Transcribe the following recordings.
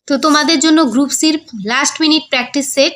তো তোমাদের জন্য গ্রুপ সির লাস্ট মিনিট প্র্যাকটিস সেট।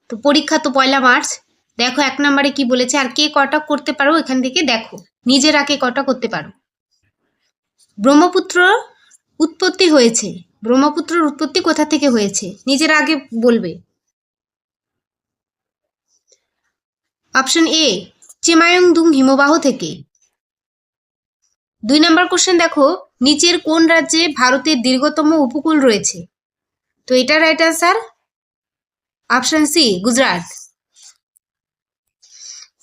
তো পরীক্ষা তো 1 মার্চ। দেখো 1 নম্বরে কি বলেছে, আর কে কটা করতে পারো এখান থেকে দেখো, নিজেরা কে কটা করতে পারো। ব্রহ্মপুত্র উৎপত্তি হয়েছে, ব্রহ্মপুত্রের উৎপত্তি কোথা থেকে হয়েছে নিজেরা আগে বলবে। অপশন এ চিমায়ংদুং হিমবাহ থেকে। 2 নম্বর কোশ্চেন দেখো, নিচের কোন রাজ্যে ভারতের দীর্ঘতম উপকূল রয়েছে। তো এটা right answer option C Gujarat.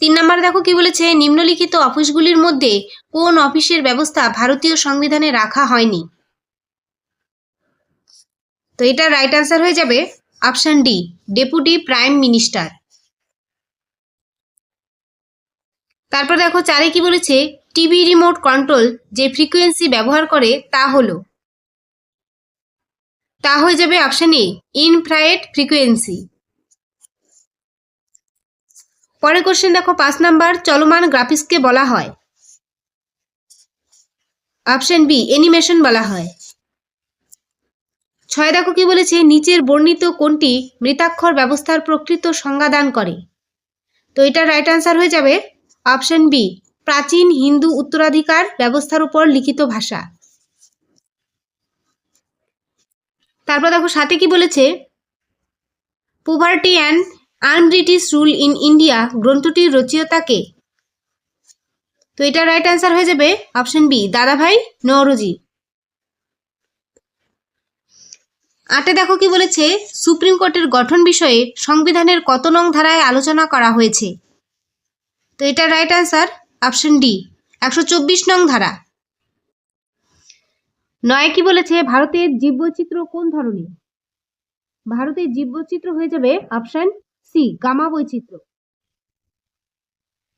3 number দেখো কি বলেছে, নিম্নলিখিত অফিসগুলির মধ্যে কোন অফিসের ব্যবস্থা ভারতীয় সংবিধানে রাখা হয়নি। তো এটা রাইট আনসার হয়ে যাবে option D deputy prime minister. তারপর দেখো 4-এ কি বলেছে, টিভি রিমোট কন্ট্রোল যে ফ্রিকোয়েন্সি ব্যবহার করে তা হয়ে যাবে অপশন এ ইনফ্রারেড ফ্রিকোয়েন্সি। পরের কোশ্চেন দেখো 5 নাম্বার, চলমান গ্রাফিক্সকে বলা হয়। অপশন বি অ্যানিমেশন বলা হয়। 6 দেখো কি বলেছে, নিচের বর্ণিত কোনটি মৃতাক্ষর ব্যবস্থার প্রকৃত সংজ্ঞা দান করে। তো এটা রাইট আনসার হয়ে যাবে অপশন বি প্রাচীন হিন্দু উত্তরাধিকার ব্যবস্থার উপর লিখিত ভাষা। তারপর দেখো 7-এ কি বলেছে, poverty and unbritish rule in India গ্রন্থটির রচয়িতাকে। তো এটা রাইট আনসার হয়ে যাবে অপশন বি দাদাভাই নওরোজি। 8-এ দেখো কি বলেছে, সুপ্রিম কোর্টের গঠন বিষয়ে সংবিধানের কত নং ধারায় আলোচনা করা হয়েছে। তো এটা রাইট আনসার অপশন ডি 124 নং ধারা। 9-এ কি বলেছে, ভারতের জীববৈচিত্র্য কোন ধরনের। ভারতের জীববৈচিত্র্য হয়ে যাবে অপশন সি গামা বৈচিত্র্য।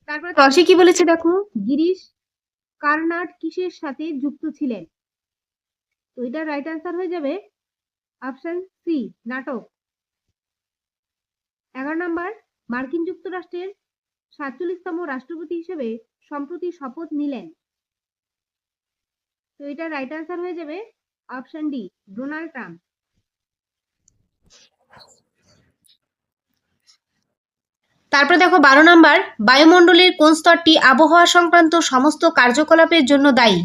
তারপর 10-এ কি বলেছে দেখো, গিরিশ কারনাড কিসের সাথে যুক্ত ছিলেন। তো এটা রাইট আনসার হয়ে যাবে অপশন সি নাটক। 11 নাম্বার, মার্কিন যুক্তরাষ্ট্রের 47তম রাষ্ট্রপতি হিসেবে সম্প্রতি শপথ নিলেন। তো এটা রাইট আনসার হয়ে যাবে অপশন ডি ডোনাল্ড ট্রাম্প। তারপর দেখো 12 নাম্বার, বায়ুমণ্ডলের কোন স্তরটি আবহাওয়া সংক্রান্ত সমস্ত কার্যকলাপের জন্য দায়ী।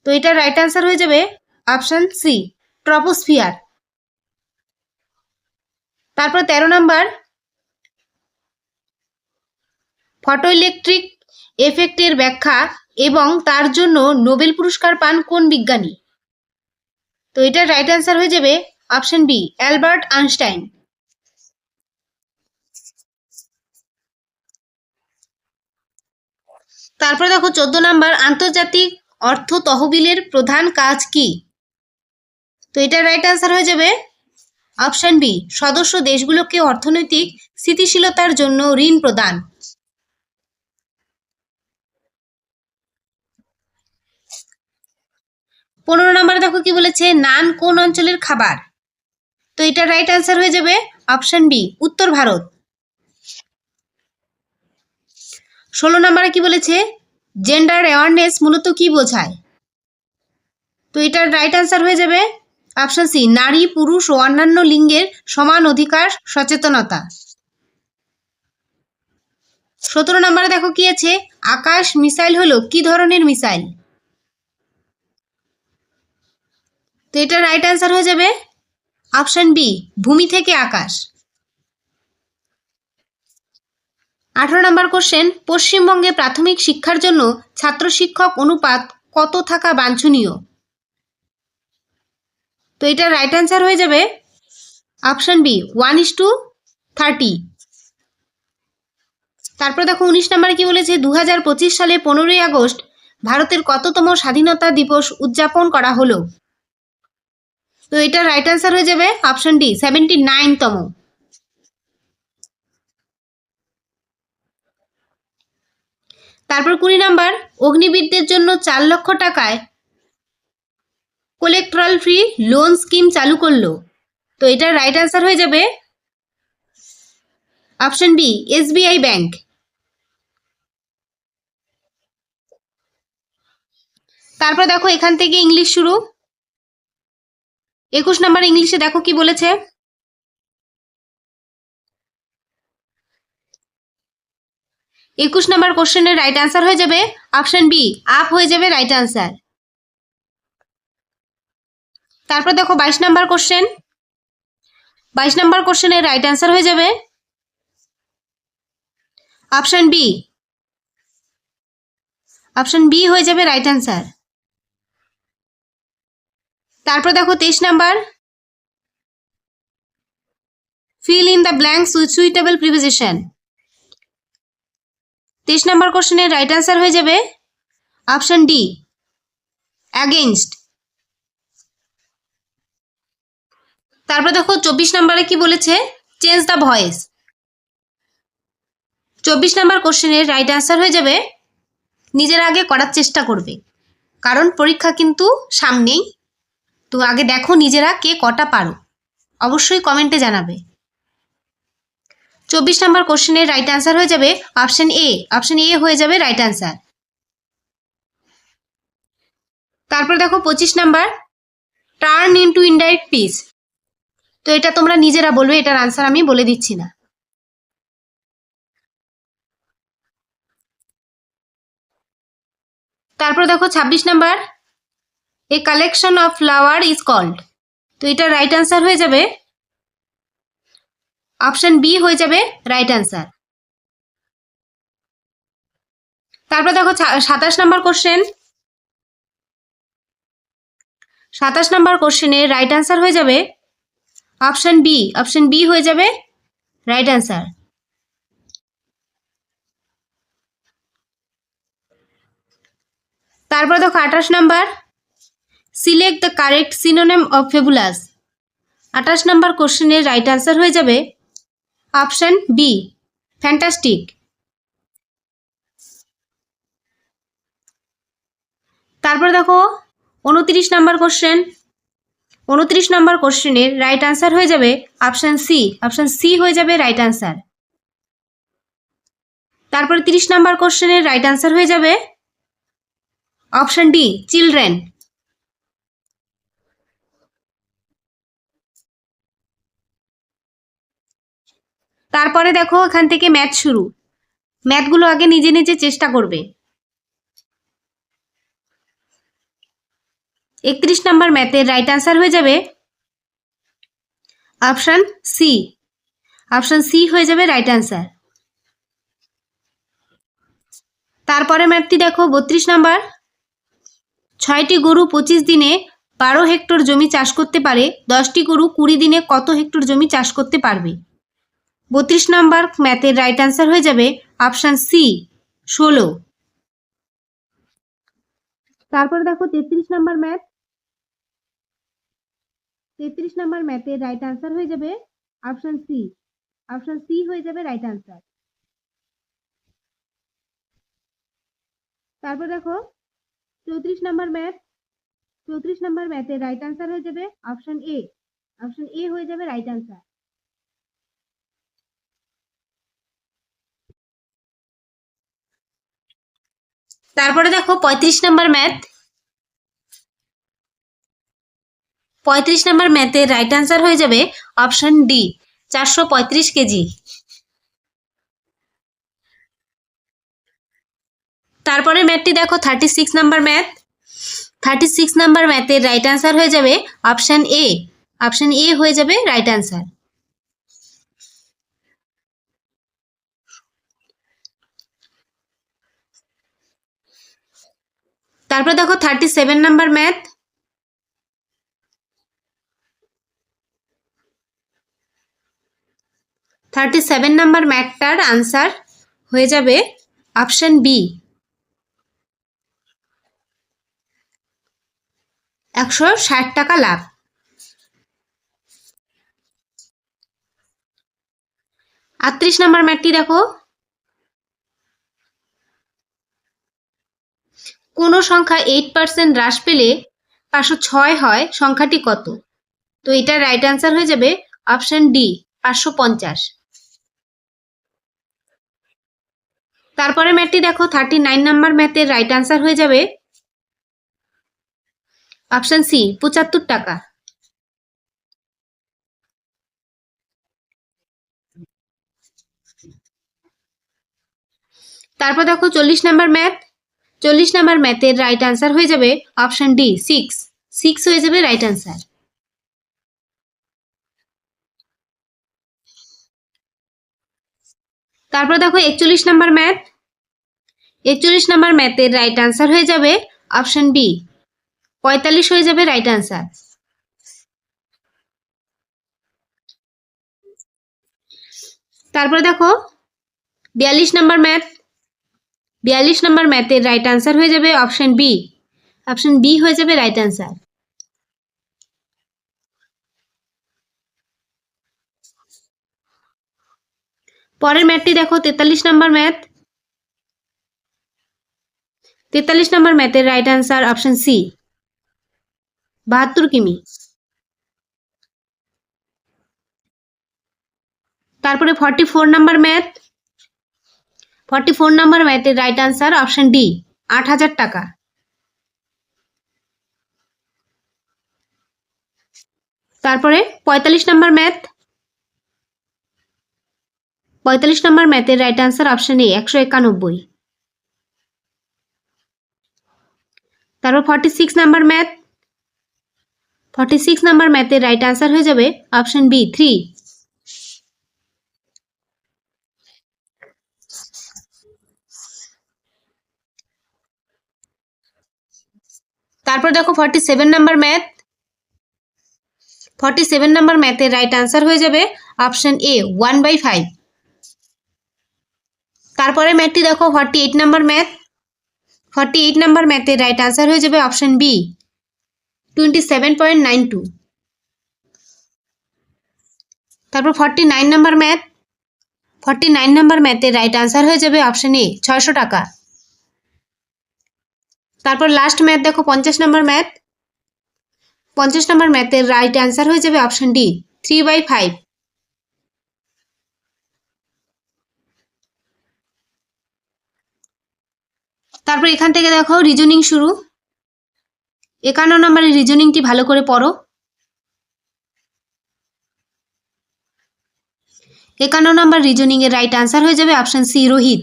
তো এটা রাইট আনসার হয়ে যাবে অপশন সি ট্রপোস্ফিয়ার। তারপর 13 নাম্বার, ফটোইলেকট্রিক এফেক্টের ব্যাখ্যা এবং তার জন্য নোবেল পুরস্কার পান কোন বিজ্ঞানী। তো এটা রাইট আনসার হয়ে যাবে অপশন বি অ্যালবার্ট আইনস্টাইন। তারপর দেখো 14 নাম্বার, আন্তর্জাতিক অর্থ তহবিলের প্রধান কাজ কি। তো এটা রাইট আনসার হয়ে যাবে অপশন বি সদস্য দেশগুলোকে অর্থনৈতিক স্থিতিশীলতার জন্য ঋণ প্রদান। 15 নাম্বার দেখো কি বলেছে, নান কোন অঞ্চলের খাবার। তো এটা রাইট আনসার হয়ে যাবে অপশন বি উত্তর ভারত। 16 নাম্বারে কি বলেছে, জেন্ডার অ্যাওয়ারনেস মূলত কি বোঝায়। তো এটার রাইট আনসার হয়ে যাবে অপশন সি নারী পুরুষ ও অন্যান্য লিঙ্গের সমান অধিকার সচেতনতা। 17 নাম্বারে দেখো কি আছে, আকাশ মিসাইল হলো কি ধরনের মিসাইল। তো এটা রাইট আনসার হয়ে যাবে অপশন বি ভূমি থেকে আকাশ। 18 নাম্বার কোশ্চেন, পশ্চিমবঙ্গে প্রাথমিক শিক্ষার জন্য ছাত্র শিক্ষক অনুপাত কত থাকা বাঞ্ছনীয়। তো এটা রাইট আনসার হয়ে যাবে অপশন বি 1:30। তারপর দেখো 19 নাম্বারে কি বলেছে, 2025 সালে 15ই আগস্ট ভারতের কততম স্বাধীনতা দিবস উদযাপন করা হলো। তো এটা রাইট আনসার হয়ে যাবে অপশন ডি 79তম। তারপর 20 নাম্বার, অগ্নিবীরদের জন্য 4 লক্ষ টাকায় কোলেক্টরাল ফ্রি লোন স্কিম চালু করলো। তো এটা রাইট আনসার হয়ে যাবে অপশন বি এসবিআই ব্যাংক। তারপর দেখো এখান থেকে ইংলিশ শুরু। 21 নাম্বার ইংলিশে দেখো কি বলেছে। 21 নাম্বার কোশ্চেনের রাইট আনসার হয়ে যাবে অপশন বি, আপ হয়ে যাবে রাইট আনসার। তারপর দেখো 22 নাম্বার কোশ্চেন। 22 নাম্বার কোশ্চেনের রাইট আনসার হয়ে যাবে অপশন বি, অপশন বি হয়ে যাবে রাইট আনসার। তারপর দেখো 23 number, fill in the blanks with suitable preposition. 23 number কোশ্চেনের রাইট আনসার হয়ে যাবে অপশন ডি, অ্যাগেইনস্ট। তারপর দেখো 24 নাম্বারে কি বলেছে, চেঞ্জ দ্য ভয়েস। 24 নাম্বার কোশ্চেনের রাইট আনসার হয়ে যাবে নিজের আগে করার চেষ্টা করবে, কারণ পরীক্ষা কিন্তু সামনেই, তো আগে দেখো নিজেরা কে কটা পারো, অবশ্যই কমেন্টে জানাবে। 24 নাম্বার কোশ্চেনের রাইট আনসার হয়ে যাবে অপশন এ, অপশন এ হয়ে যাবে রাইট আনসার। তারপর দেখো 25 number, turn into indirect speech. তো এটা তোমরা নিজেরা বলবে, এটার আনসার আমি বলে দিচ্ছি না। তারপর দেখো 26 number, a collection of flower is called. তো এটার রাইট আনসার হয়ে যাবে অপশন বি হয়ে যাবে রাইট আনসার। তারপর দেখো 27 নাম্বার কোশ্চেন। 27 নাম্বার কোশ্চেনের রাইট আনসার হয়ে যাবে অপশন বি, অপশন বি হয়ে যাবে রাইট আনসার। তারপর দেখো 28 number, select the correct synonym of fabulous. 28 number কোশ্চেনের রাইট আনসার হয়ে যাবে অপশন বি, ফ্যান্টাস্টিক। তারপর দেখো 29 নাম্বার কোশ্চেন। 29 নাম্বার কোশ্চেনের রাইট আনসার হয়ে যাবে অপশন সি, অপশন সি হয়ে যাবে রাইট আনসার। তারপর 30 নাম্বার কোশ্চেনের রাইট আনসার হয়ে যাবে অপশন ডি, চিলড্রেন। তারপরে দেখো এখান থেকে ম্যাথ শুরু, ম্যাথগুলো আগে নিজে নিজে চেষ্টা করবে। 31 নাম্বার ম্যাথের রাইট আনসার হয়ে যাবে অপশন সি, অপশন সি হয়ে যাবে রাইট আনসার। তারপরে ম্যাথটি দেখো 32 নাম্বার, 6টি গরু 25 দিনে 12 হেক্টর জমি চাষ করতে পারে, 10টি গরু 20 দিনে কত হেক্টর জমি চাষ করতে পারবে। 32 নাম্বার ম্যাথের রাইট আনসার হয়ে যাবে অপশন সি, 16। তারপর দেখো 33 নাম্বার ম্যাথ। 33 নাম্বার ম্যাথের রাইট আনসার হয়ে যাবে অপশন সি, অপশন সি হয়ে যাবে রাইট আনসার। তারপর দেখো 34 নাম্বার ম্যাথ। 34 নাম্বার ম্যাথের রাইট আনসার হয়ে যাবে অপশন এ, অপশন এ হয়ে যাবে রাইট আনসার। তারপরে দেখো 35 নাম্বার ম্যাথ। 35 নাম্বার ম্যাথের রাইট আনসার হয়ে যাবে অপশন ডি, 435 কেজি। তারপরে ম্যাথটি দেখো 36 নাম্বার ম্যাথ। 36 নাম্বার ম্যাথের রাইট আনসার হয়ে যাবে অপশন এ, অপশন এ হয়ে যাবে রাইট আনসার। তারপর দেখো 37 নাম্বার ম্যাথ। 37 নাম্বার ম্যাথটার আনসার হয়ে যাবে অপশন বি, 160 টাকা লাভ। 38 নাম্বার ম্যাথটি দেখো, কোনো সংখ্যা 8% হ্রাস পেলে 506 হয়, সংখ্যাটি কত। তো এটার রাইট আনসার হয়ে যাবে অপশন ডি, 550। তারপরে ম্যাথটি দেখো 39 নাম্বার ম্যাথের রাইট আনসার হয়ে যাবে অপশন সি, 75 টাকা। তারপর দেখো 40 নাম্বার ম্যাথ। 40 নাম্বার ম্যাথের রাইট আনসার হয়ে যাবে অপশন ডি 6। 6 হয়ে যাবে রাইট আনসার। তারপর দেখো 41 নাম্বার ম্যাথ। 41 নাম্বার ম্যাথের রাইট আনসার হয়ে যাবে অপশন বি 45 হয়ে যাবে রাইট আনসার। তারপর দেখো 42 নাম্বার ম্যাথ। 42 নাম্বার ম্যাথের রাইট আনসার হয়ে যাবে অপশন বি। অপশন বি হয়ে যাবে রাইট আনসার। পরের ম্যাথটি দেখো 43 নাম্বার ম্যাথ। 43 নাম্বার ম্যাথের রাইট আনসার অপশন সি 72 কিমি। তারপরে 44 নাম্বার ম্যাথ। 44 নাম্বার ম্যাথের রাইট আনসার অপশন ডি 8000 টাকা। তারপরে 45 নাম্বার ম্যাথ। 45 নাম্বার ম্যাথের রাইট আনসার অপশন এ 191। তারপর 46 নাম্বার ম্যাথ। 46 নাম্বার ম্যাথের রাইট আনসার হয়ে যাবে অপশন বি 3। তারপর দেখো 47 নাম্বার ম্যাথ। 47 নাম্বার ম্যাথের রাইট আনসার হয়ে যাবে অপশন এ 1/5। তারপরে ম্যাথটি দেখো 48 নাম্বার ম্যাথ। 48 নাম্বার ম্যাথের রাইট আনসার হয়ে যাবে অপশন বি 27.92। তারপর 49 নাম্বার ম্যাথ। 49 নাম্বার ম্যাথের রাইট আনসার হয়ে যাবে অপশন এ 600 টাকা। তারপর লাস্ট ম্যাথ দেখো 50 নাম্বার ম্যাথ। 50 নাম্বার ম্যাথের রাইট আনসার হয়ে যাবে অপশন ডি 3/5। তারপর এখান থেকে দেখো রিজনিং শুরু। 51 নম্বরের রিজনিংটি ভালো করে পড়ো। 51 নম্বর রিজনিং এর রাইট আনসার হয়ে যাবে অপশন সি রোহিত।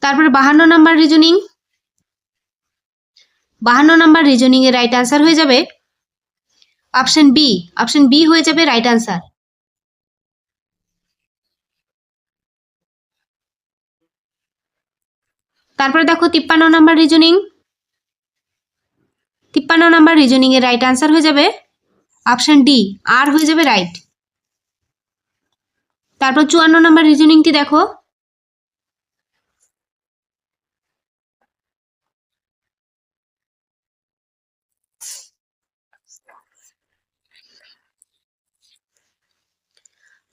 তারপর 52 নম্বর রিজনিং। 52 নম্বর রিজনিং এর রাইট আনসার হয়ে যাবে অপশন বি। অপশন বি হয়ে যাবে রাইট আনসার। তারপরে দেখো 53 নম্বর রিজনিং। 53 নম্বর রিজনিং এর রাইট আনসার হয়ে যাবে অপশন ডি আর হয়ে যাবে রাইট। তারপর 54 নম্বর রিজনিংটি দেখো।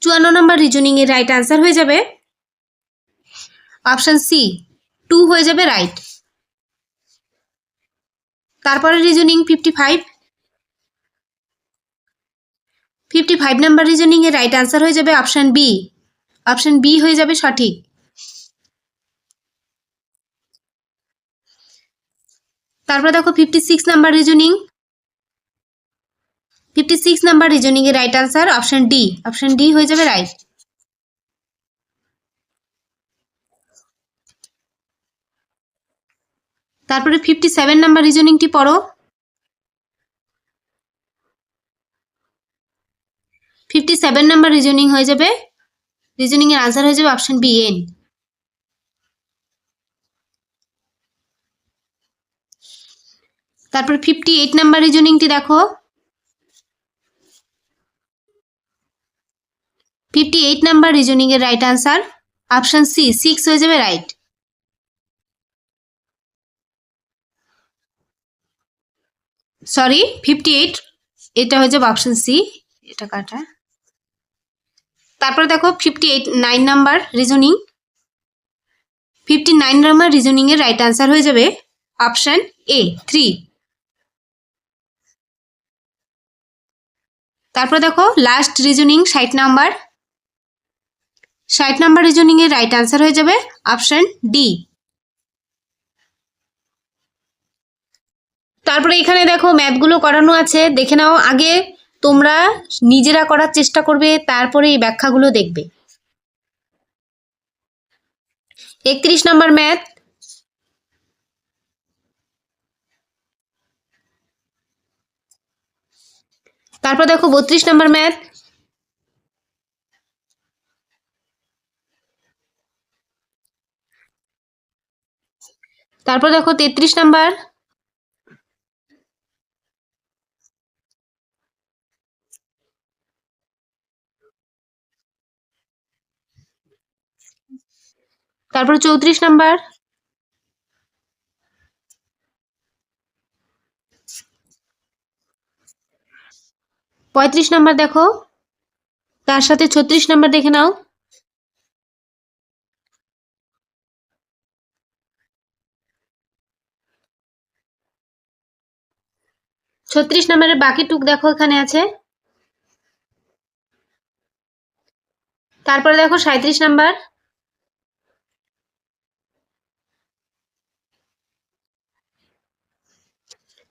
54 নম্বর রিজনিং এর রাইট আনসার হয়ে যাবে অপশন সি 2 হয়ে যাবে রাইট। তারপরে রিজনিং 55। 55 নাম্বার রিজনিং এর রাইট আনসার হয়ে যাবে অপশন বি। অপশন বি হয়ে যাবে সঠিক। তারপর দেখো 56 নাম্বার রিজনিং। 56 নাম্বার রিজনিং এর right answer option D. Option D হয়ে যাবে রাইট। তারপরে 57 নাম্বার রিজনিংটি পড়ো। 57 নাম্বার রিজনিং হয়ে যাবে, রিজনিং এর আনসার হয়ে যাবে অপশন বি এন। তারপর 58 নাম্বার রিজনিংটি দেখো। 58 নাম্বার রিজনিং এর রাইট আনসার অপশন সি 6 হয়ে যাবে রাইট। সরি 58, এটা হয়ে যাবে অপশন সি, এটা কাটা। তারপর দেখো 59 নাম্বার রিজনিং। 59 নাম্বার রিজনিং এর রাইট আনসার হয়ে যাবে অপশন এ 3। তারপর দেখো last reasoning 60 number. 60 number reasoning এর রাইট আনসার হয়ে যাবে অপশন ডি। তারপরে এখানে দেখো ম্যাথগুলো করানো আছে, দেখে নাও। আগে তোমরা নিজেরা করার চেষ্টা করবে, তারপরে এই ব্যাখ্যাগুলো দেখবে। 31 নম্বর ম্যাথ। তারপর দেখো 32 নম্বর ম্যাথ। তারপর দেখো 33 নাম্বার। তারপর 34 নাম্বার। পঁয়ত্রিশ নাম্বার দেখো, তার সাথে 36 নাম্বার দেখে নাও। ছত্রিশ নাম্বারের বাকি টুক দেখো এখানে আছে। তারপরে দেখো 37 নাম্বার।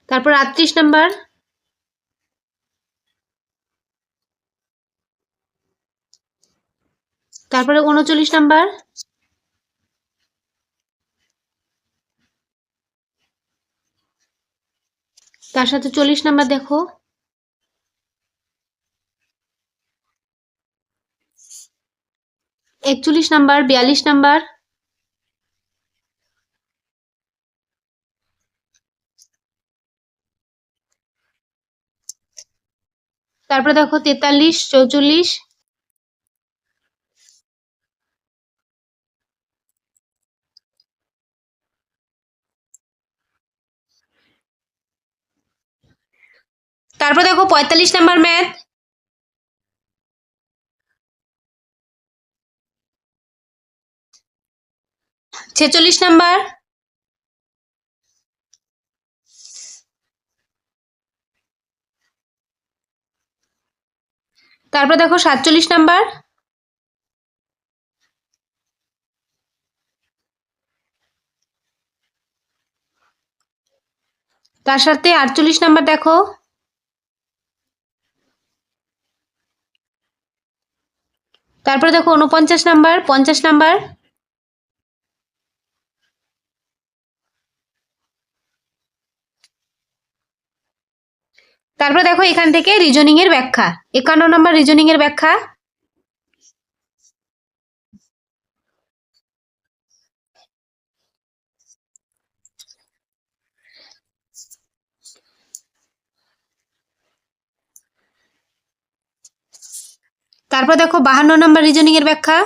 তারপর 38 নাম্বার। তারপরে 39 নাম্বার। তার সাথে 40 নাম্বার দেখো। একচল্লিশ নাম্বার, 42 নাম্বার। তারপরে দেখো 43, 44। তারপর দেখো 45 নাম্বার ম্যাথ। ছেচল্লিশ নাম্বার। তারপর দেখো 47 নাম্বার। তার সাথে 48 নাম্বার দেখো। তারপরে দেখো 49 নাম্বার, 50 নাম্বার। তারপর দেখো এখান থেকে রিজনিং এর ব্যাখ্যা, 51 নম্বর রিজনিং এর ব্যাখ্যা। তারপর দেখো 52 নম্বর রিজনিং এর ব্যাখ্যা।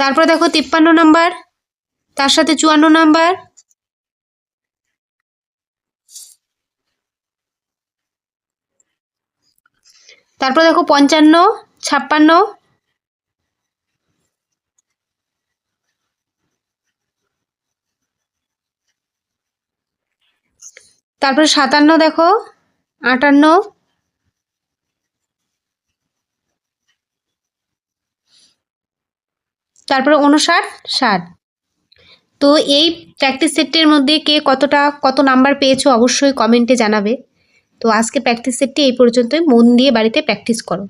তারপর দেখো 53 নম্বর, তার সাথে 54 নম্বর। তারপর দেখো 55, 56। তারপরে 57 দেখো, 58। তারপরে 59, 60। তো এই প্র্যাকটিস সেটটির মধ্যে কে কত নাম্বার পেয়েছো অবশ্যই কমেন্টে জানাবে। তো আজকে প্র্যাকটিস সেটটি এই পর্যন্তই, মন দিয়ে বাড়িতে প্র্যাকটিস করো।